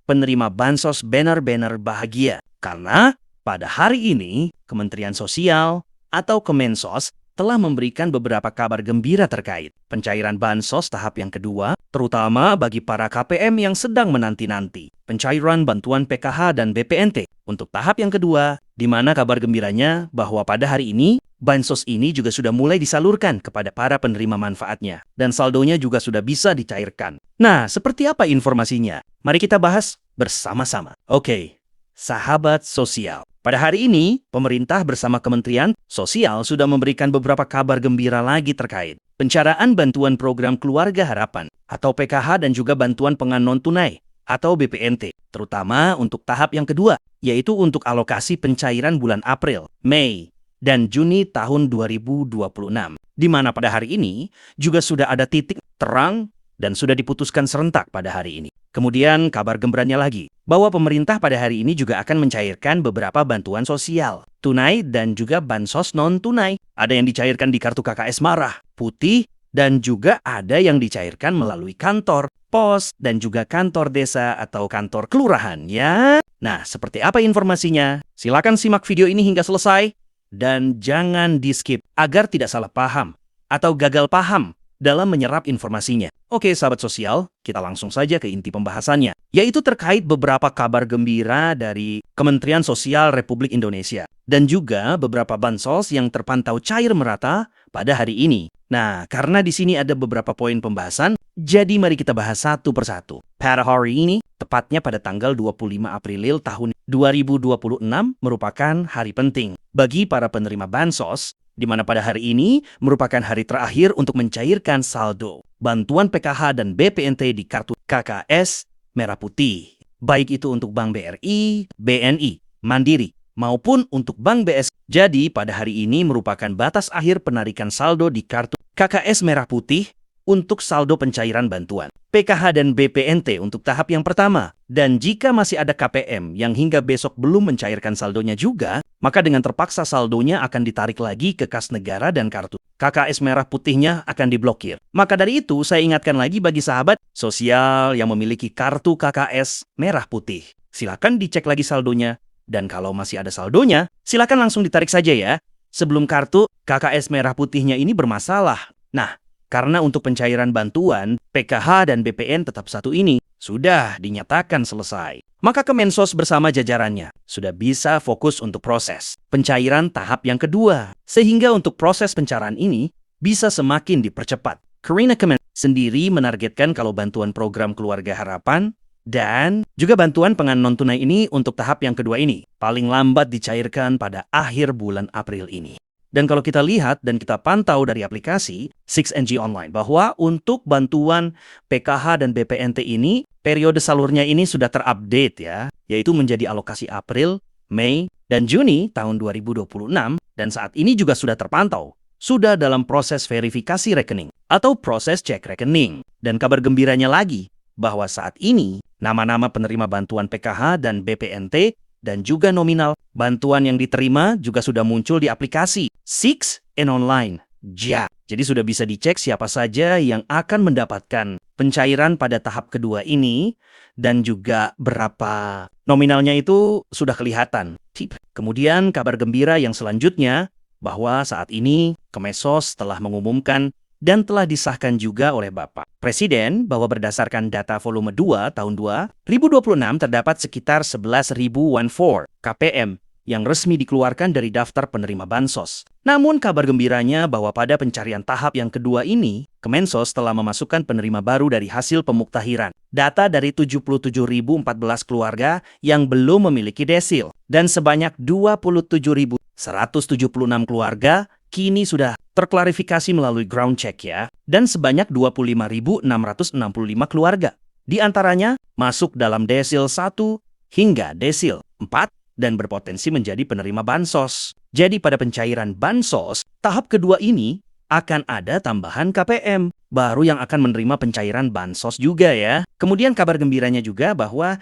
penerima bansos benar-benar bahagia. Karena pada hari ini, Kementerian Sosial atau Kemensos telah memberikan beberapa kabar gembira terkait pencairan bansos tahap yang kedua, terutama bagi para KPM yang sedang menanti-nanti pencairan bantuan PKH dan BPNT untuk tahap yang kedua, di mana kabar gembiranya bahwa pada hari ini, bansos ini juga sudah mulai disalurkan kepada para penerima manfaatnya, dan saldonya juga sudah bisa dicairkan. Nah, seperti apa informasinya? Mari kita bahas bersama-sama. Oke, sahabat sosial. Pada hari ini, pemerintah bersama Kementerian Sosial sudah memberikan beberapa kabar gembira lagi terkait pencairan bantuan program Keluarga Harapan atau PKH dan juga bantuan pangan non-tunai atau BPNT, terutama untuk tahap yang kedua, yaitu untuk alokasi pencairan bulan April, Mei, dan Juni tahun 2026, di mana pada hari ini juga sudah ada titik terang dan sudah diputuskan serentak pada hari ini. Kemudian kabar gembiranya lagi, bahwa pemerintah pada hari ini juga akan mencairkan beberapa bantuan sosial, tunai dan juga bansos non-tunai. Ada yang dicairkan di kartu KKS Merah Putih, dan juga ada yang dicairkan melalui kantor, pos, dan juga kantor desa atau kantor kelurahan, ya. Nah, seperti apa informasinya? Silakan simak video ini hingga selesai, dan jangan di-skip agar tidak salah paham atau gagal paham dalam menyerap informasinya. Oke, sahabat sosial, kita langsung saja ke inti pembahasannya, yaitu terkait beberapa kabar gembira dari Kementerian Sosial Republik Indonesia dan juga beberapa bansos yang terpantau cair merata pada hari ini. Nah, karena di sini ada beberapa poin pembahasan, jadi mari kita bahas satu persatu. Pada hari ini, tepatnya pada tanggal 25 April tahun 2026 merupakan hari penting bagi para penerima bansos, di mana pada hari ini merupakan hari terakhir untuk mencairkan saldo bantuan PKH dan BPNT di kartu KKS Merah Putih, baik itu untuk Bank BRI, BNI, Mandiri, maupun untuk Bank BS. Jadi pada hari ini merupakan batas akhir penarikan saldo di kartu KKS Merah Putih untuk saldo pencairan bantuan PKH dan BPNT untuk tahap yang pertama. Dan jika masih ada KPM yang hingga besok belum mencairkan saldonya juga, maka dengan terpaksa saldonya akan ditarik lagi ke kas negara dan kartu KKS Merah Putihnya akan diblokir. Maka dari itu, saya ingatkan lagi bagi sahabat sosial yang memiliki kartu KKS Merah Putih. Silakan dicek lagi saldonya, dan kalau masih ada saldonya, silakan langsung ditarik saja ya, sebelum kartu KKS Merah Putihnya ini bermasalah. Nah, karena untuk pencairan bantuan, PKH dan BPN tetap satu ini sudah dinyatakan selesai, maka Kemensos bersama jajarannya sudah bisa fokus untuk proses pencairan tahap yang kedua. Sehingga untuk proses pencairan ini bisa semakin dipercepat. Karena Kemensos sendiri menargetkan kalau bantuan program Keluarga Harapan dan juga bantuan pangan non-tunai ini untuk tahap yang kedua ini paling lambat dicairkan pada akhir bulan April ini. Dan kalau kita lihat dan kita pantau dari aplikasi 6NG Online bahwa untuk bantuan PKH dan BPNT ini, periode salurnya ini sudah terupdate ya, yaitu menjadi alokasi April, Mei, dan Juni tahun 2026, dan saat ini juga sudah terpantau, sudah dalam proses verifikasi rekening atau proses cek rekening. Dan kabar gembiranya lagi, bahwa saat ini nama-nama penerima bantuan PKH dan BPNT dan juga nominal bantuan yang diterima juga sudah muncul di aplikasi 6N Online. Jadi sudah bisa dicek siapa saja yang akan mendapatkan pencairan pada tahap kedua ini dan juga berapa nominalnya itu sudah kelihatan. Kemudian kabar gembira yang selanjutnya bahwa saat ini Kemensos telah mengumumkan dan telah disahkan juga oleh Bapak Presiden bahwa berdasarkan data volume 2 tahun 2026 terdapat sekitar 11.014 KPM yang resmi dikeluarkan dari daftar penerima bansos. Namun kabar gembiranya bahwa pada pencarian tahap yang kedua ini, Kemensos telah memasukkan penerima baru dari hasil pemuktahiran. Data dari 77.014 keluarga yang belum memiliki desil dan sebanyak 27.176 keluarga kini sudah terklarifikasi melalui ground check ya, dan sebanyak 25.665 keluarga. Di antaranya masuk dalam desil 1 hingga desil 4 dan berpotensi menjadi penerima bansos. Jadi pada pencairan bansos, tahap kedua ini akan ada tambahan KPM baru yang akan menerima pencairan bansos juga ya. Kemudian kabar gembiranya juga bahwa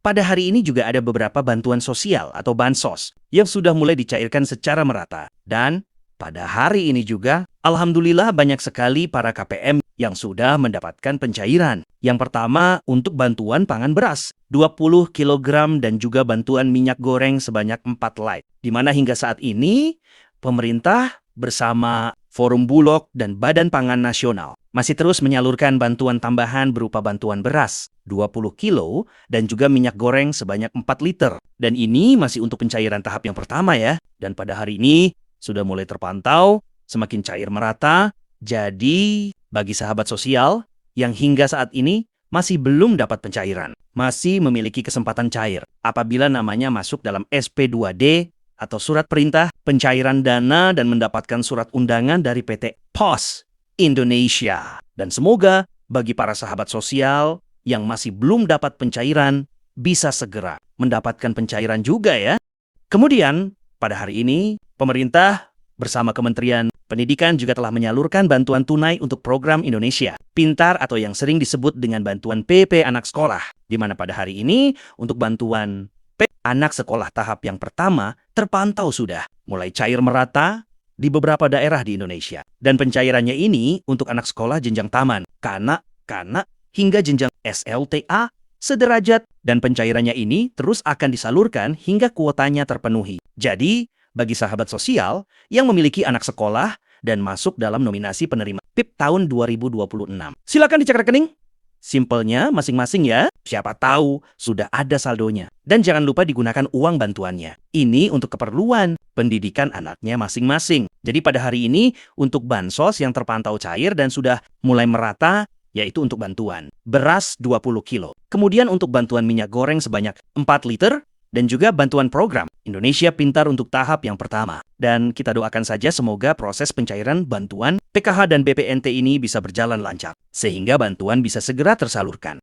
pada hari ini juga ada beberapa bantuan sosial atau bansos yang sudah mulai dicairkan secara merata. Dan pada hari ini juga, alhamdulillah banyak sekali para KPM yang sudah mendapatkan pencairan. Yang pertama untuk bantuan pangan beras, 20 kg dan juga bantuan minyak goreng sebanyak 4 liter. Di mana hingga saat ini, pemerintah bersama Forum Bulog dan Badan Pangan Nasional masih terus menyalurkan bantuan tambahan berupa bantuan beras, 20 kilo, dan juga minyak goreng sebanyak 4 liter. Dan ini masih untuk pencairan tahap yang pertama ya. Dan pada hari ini sudah mulai terpantau, semakin cair merata. Jadi, bagi sahabat sosial yang hingga saat ini masih belum dapat pencairan, masih memiliki kesempatan cair apabila namanya masuk dalam SP2D atau surat perintah pencairan dana dan mendapatkan surat undangan dari PT POS Indonesia. Dan semoga bagi para sahabat sosial yang masih belum dapat pencairan bisa segera mendapatkan pencairan juga ya. Kemudian, pada hari ini, pemerintah bersama Kementerian Pendidikan juga telah menyalurkan bantuan tunai untuk program Indonesia Pintar atau yang sering disebut dengan bantuan PP Anak Sekolah, di mana pada hari ini untuk bantuan PP Anak Sekolah tahap yang pertama terpantau sudah mulai cair merata di beberapa daerah di Indonesia. Dan pencairannya ini untuk anak sekolah jenjang taman, kanak-kanak hingga jenjang SLTA sederajat, dan pencairannya ini terus akan disalurkan hingga kuotanya terpenuhi. Jadi, bagi sahabat sosial yang memiliki anak sekolah dan masuk dalam nominasi penerima PIP tahun 2026. Silakan dicek rekening. Simpelnya masing-masing ya. Siapa tahu sudah ada saldonya. Dan jangan lupa digunakan uang bantuannya. Ini untuk keperluan pendidikan anaknya masing-masing. Jadi pada hari ini untuk bansos yang terpantau cair dan sudah mulai merata, yaitu untuk bantuan beras 20 kilo. Kemudian untuk bantuan minyak goreng sebanyak 4 liter. Dan juga bantuan program Indonesia Pintar untuk tahap yang pertama. Dan kita doakan saja semoga proses pencairan bantuan PKH dan BPNT ini bisa berjalan lancar, sehingga bantuan bisa segera tersalurkan.